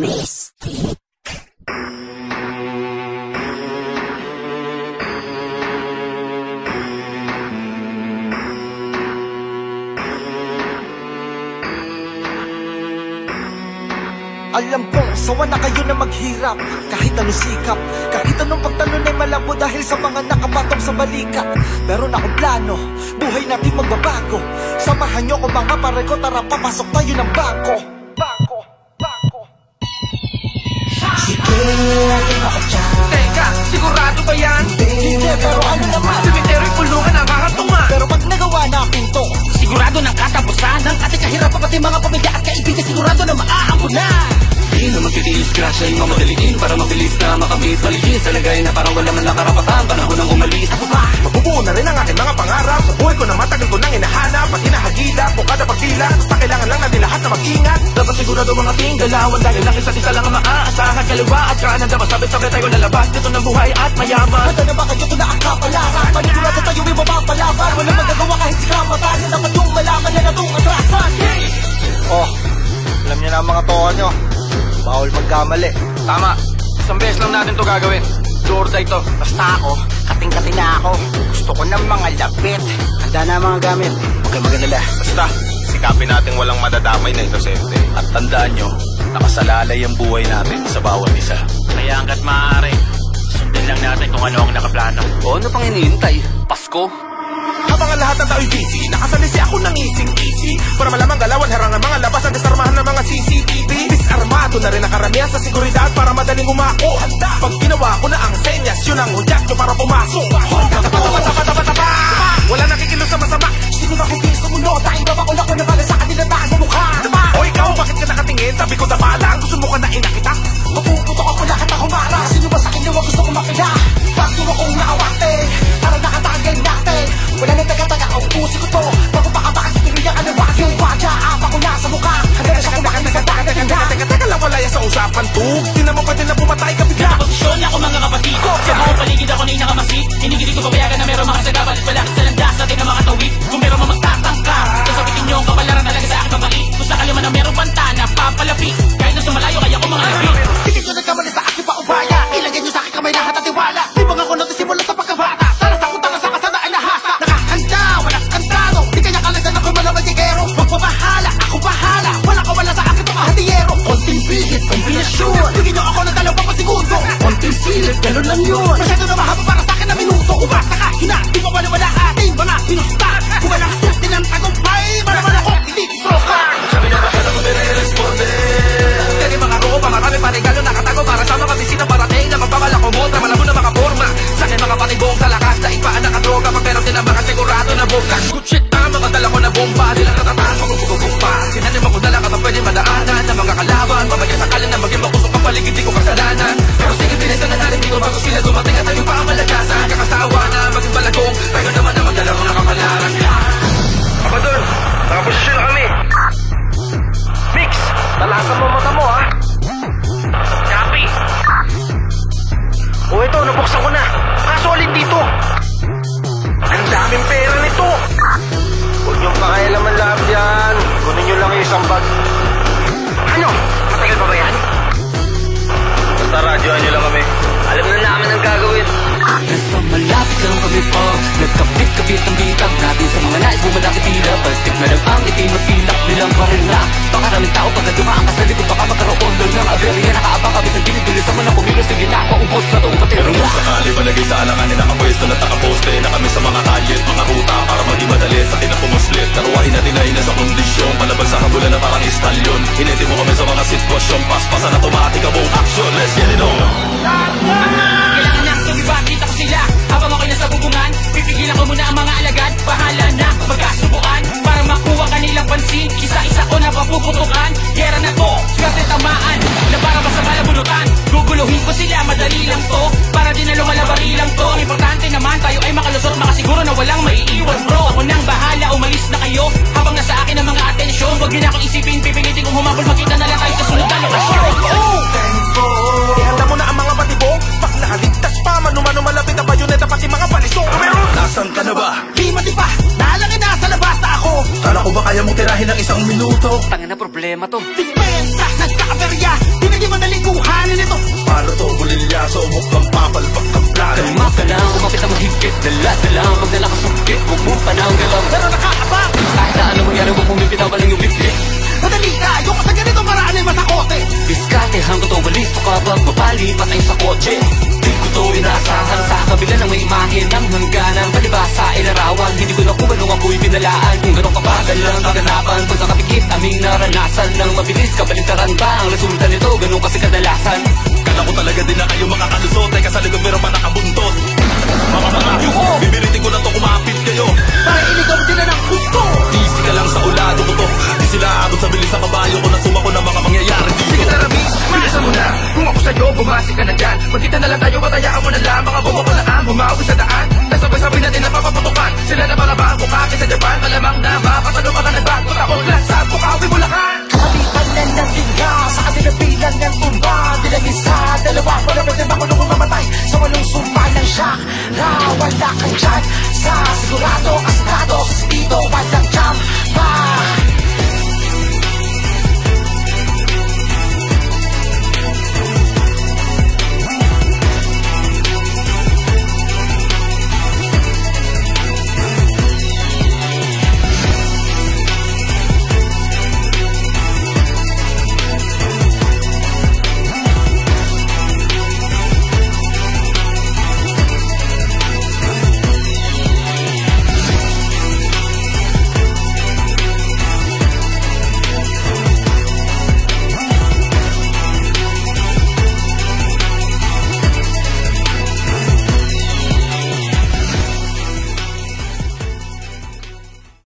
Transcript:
Mystic. Alam kong sawa na kayo na maghirap, kahit anong sikap, kahit anong pagtalon ay malabo dahil sa mga nakapatong sa balikat. Meron akong plano, buhay natin magbabago. Samahan nyo ko mga pare ko, tara papasok tayo ng bangko. Bangko. Sige, akin ako dyan. Teka, sigurado ba yan? Hindi, pero ano naman? Cemetery pulungan ang hahatungan. Pero pag nagawa natin to, sigurado ng katapusan ng ating kahirapan, pati mga pamilya at kaibigan, sigurado na maaampunan. Di na magtitiis, krasya yung mamadaliin para mabilis na makamit. Maligis sa lagay na parang wala man lang karapatan, panahon ng umalis. Mabubuo na rin ang aking mga pangarap. Sa buhay ko na matagal ko nang hinahanap, pag hinahagila po kada pagdila, basta kailangan lang natin lahat na mag-ingat. Dapat sigurado mga ating galawan, dahil lang isa't isa lang ang maaasahan. Kaliwa at kanan, dapat sabay-sabay tayo lalabas dito ng buhay at mayaman. handa na ba kayo ito na ang kapalaran? Panigurado tayo ay mapapalaban. Wala magagawa kahit si kamatayan. Dapat yung malaman na natong atrasan. Oh, alam niyo na ang mga toka nyo, bawal magkamali. Tama, isang beses lang natin to gagawin. Do or die to. Basta ako, kating-kating na ako. Gusto ko ng mga lapit. Handa na mga gamit. Huwag kayo magalala. Basta, sikapin natin walang madadamay na inosente. At tandaan nyo, nakasalalay ang buhay natin sa bawat isa. Kaya hanggat maaari, sundin lang natin kung ano ang nakaplano. O ano pang hinihintay? Pasko? Habang ang lahat ng tao'y busy, nakasalisi ako ng ising-easy para malamang galawan, harang ang mga labas, ang desarmahan ng mga CCTV. Disarmado na rin ang karamihan sa seguridad para madaling umako. Pag ginawa ko na ang senyas, yun ang hudyat nyo para pumasok. Tapa! Wala nakikilos sa masama. Sino ba hindi sumunod? Dahil babakol ako na bala sa kanila tahan ng mukha. O ikaw, bakit ka nakatingin? Sabi ko tapa lang, gusto mo ka na inakita? Mapuputok ako lahat na humara. Sino ba sa akin yung gusto ko makila? Bakit mo akong nakawate? Tara nakatagay natin. Wala na taga-taga, ang pusi ko to. Bago baka tuloy ang alawag yung wadya. Apa ko na sa mukha. Handa na siya kumakan na sa taga-taga. Teka lang, wala yan sa usapan to. Di naman pwede na pumatay ka bigla. Posisyon ako mga kapatid, sa buong paligid ako na inakamasid. Hinigili ko papayagan na meron mga sagabalit palakit sa landas natin na mga tawid. Kung meron mga magtatangka, kasabitin nyo ang kapalaran talaga sa aking mabalik. Kung sakali man na meron pantana, papalapit. Kahit na sumalayo, kaya ko mga lapit. Hindi ko nagkamali sa aking paubaya. Ilagay nyo sa aking kamay lahat at tiwala. Di ba nga ko nagsimula sa pagkabata? Tara sa utang sa kasada ay nahasa. Nakahanda, walang kantado. Di kanya kalasan ako malamagigero. Huwag bahala, ako bahala. Wala ka wala sa akin mga hatiyero. Konting bigit, kombinasyon. Bigyan nyo ako ng 2 segundo. Konting silip, gano'n lang yun. Masyado na mahaba para sa akin na minuto. Ubasa ka, hina, di mo wala ating mga pinusta. Kung walang susi ng tagumpay, malaman ako, hindi stroke. Sabi na bakit ako nire-responde? Kaya mga roko, pamarami parigalo nakatago para sa mga bisita parating na magpapala ko montra, malabo na makaporma. Sa akin mga patibong sa lakas, na ipaan nakadroga, pag meron din ang mga sigurado na buksan. Good shit na, mga dala ko na bomba, di lang natatahan, magugugugug pa. Sinanim ako dala ka pa pwede madaanan ng mga kalaban, mamaya sakaling na maging makusok ang paligid, di ko kasalanan. Pero sige, bilisan na natin, di ko bago sila dumating at tayo pa ang malagasan. Kakasawa na maging balagong, tayo naman na magdala ko na kapalaran. Abadol, nakaposisyon na kami. Mix, talasan mo mata mo ha. Copy. O ito, nabuksan ko na. Kaso alin dito? Ang daming pera nito. Huwag niyong pakailaman lahat yan. Kunin niyo lang yung isang bag. Ano? Matagal pa ba yan? Basta radyoan niyo lang kami. Alam na namin ang gagawin. Nasa malapit lang kami po, nagkapit-kapit ang bitang natin sa mga nais bumalaki tila. Baltik na lang ang itim at pilak nilang baril na. Pakaraming tao pagka dumaan ka sa likod, baka magkaroon doon ng aberya. Nakaabang kami sa gilid, bilisan mo na kumilos. Sige na, paubos na itong baterya. Pero kung sakali palagay sa alanganin, nakapwesto na nakaposte na kami sa mga kalye, mga ruta para maging madali sa atin na pumuslit. Naruwahin natin ay nasa kondisyon, palabas sa habulan na parang istalyon. Hinete mo kami sa mga sitwasyon, paspasan automatic ang buong action. Let's get it on. Kailangan na sumiba, kita ko sila. Habang ako'y nasa bubungan, pipigilan ko muna ang mga alagad. Bahala na, magkasubuan para makuha kanilang pansin. Isa-isa ko na papuputukan. Gera na to, swerte tamaan na para basta malabunutan. Guguluhin ko sila, madali lang to. Para di na lumalabari lang to. Ang importante naman, tayo ay makalusot. Makasiguro na walang maiiwan bro. Ako nang bahala, umalis na kayo. Habang nasa akin ang mga atensyon, huwag din akong isipin, pipilitin kong humabol. Makita na lang tayo sa sunod na lokasyon. Ihanda mo na ang mga batibong. Pag nakaligtas pa, manumano malapit ang bayoneta pati mga balisong. Nasaan ka na ba? Di matipa, nalangin na sa labas na ako. Kala ko ba kaya mong tirahin ng 1 minuto? Tanga na problema to. Dispensa, nagkakaberya. Di na di mo na ako'y pinawalang yung bibig. Madali ka, ayoko sa ganito maraan ay masakote. Diskarte hanggang to balisto ka bang mapali patay sa kotse. Di ko to inaasahan sa kabila ng may imahe ng hangganan. Palibasa ay larawan, hindi ko na kung anong ako'y pinalaan. Kung ganong kabagal lang kaganapan, pag nakapikit aming naranasan ng mabilis kabaligtaran ba ang resulta nito, ganun kasi kadalasan. Kala ko talaga din na kayo makakalusot, teka sa likod meron pa nakabuntot. Mga bibiritin ko na to, kumapit kayo. Para iligaw sila ng gusto. Easy ka lang sa ulado ko to. Di sila abot sa bilis sa kabayo ko na suma ko ng mga mangyayari dito. Sige tara bis, bilisan mo na. Kung ako sa'yo, bumasi ka na dyan. Magkita na lang tayo, patayaan mo na lang. Mga bobo ko na ang bumawi sa daan. Nasabay-sabay natin ang papaputukan. Sila na para ba ang bukake sa Japan? Malamang na mapatalo ka na nagbago. Tapos lang sa bukawi Bulacan. Kapalitan na ng tingga sa kanila bilang ng tumba. Bilang isa, dalawa, wala pwede makulong mamatay sa walong sumpa ng shock. Wala kang dyan sa sigurado.